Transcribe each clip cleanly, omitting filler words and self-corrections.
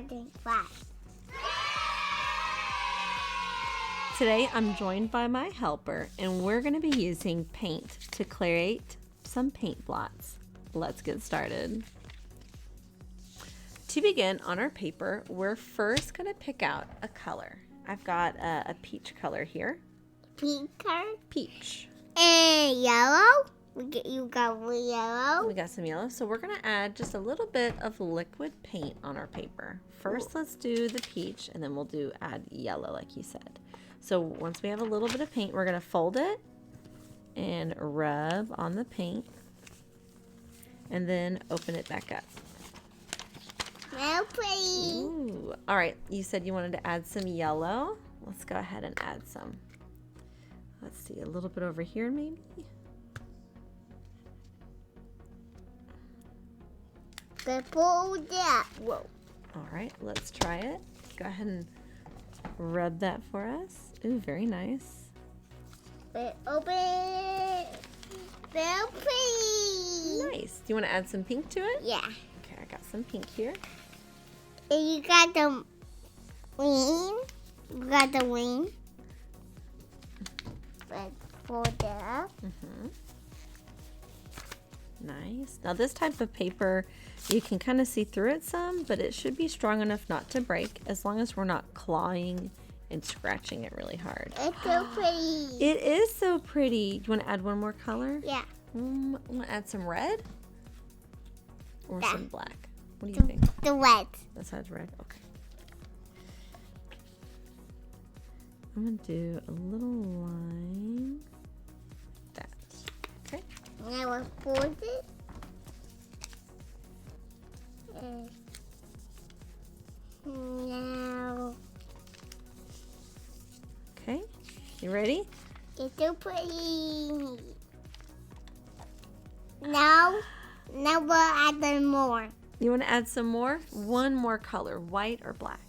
starting fast. Today I'm joined by my helper and we're going to be using paint to create some paint blots. Let's get started. To begin on our paper, we're first going to pick out a color. I've got a peach color here. Pink color? Peach. And yellow? You got yellow? We got some yellow. So we're going to add just a little bit of liquid paint on our paper. First, let's do the peach and then we'll add yellow like you said. So once we have a little bit of paint, we're going to fold it and rub on the paint and then open it back up. Now pretty. Ooh. All right, you said you wanted to add some yellow. Let's go ahead and add some. Let's see, a little bit over here maybe. Pull that. Whoa. All right, let's try it. Go ahead and rub that for us. Ooh, very nice. Open it. Very pretty. Nice. Do you want to add some pink to it? Yeah. Okay, I got some pink here. And you got the wing. You got the wing. Let's fold it up. Nice. Now this type of paper, you can kind of see through it some, but it should be strong enough not to break as long as we're not clawing and scratching it really hard. It's so pretty. It is so pretty. Do you want to add one more color? Yeah. Want to add some red? Or Yeah. some black? What do you think? The red. That side's red? Okay. I'm going to do a little line. That. Okay. Now we'll fold it. And now Okay. You ready? it's so pretty. Now we'll add them more. You want to add some more? One more color, white or black?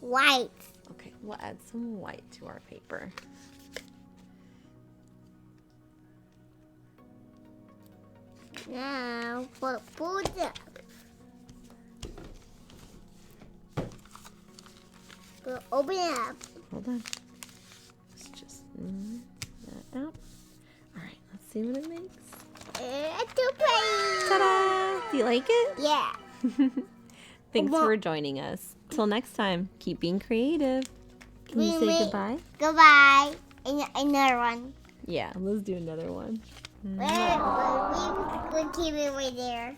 White. Okay, we'll add some white to our paper. Now we'll fold it up. We'll open it up. Hold on. Let's just that out. All right, let's see what it makes. It's so pretty. Ta-da! Do you like it? Yeah. Thanks for joining us. Till next time, keep being creative. Can you say goodbye? Goodbye. And another one. Yeah, let's do another one. We'll keep it right there.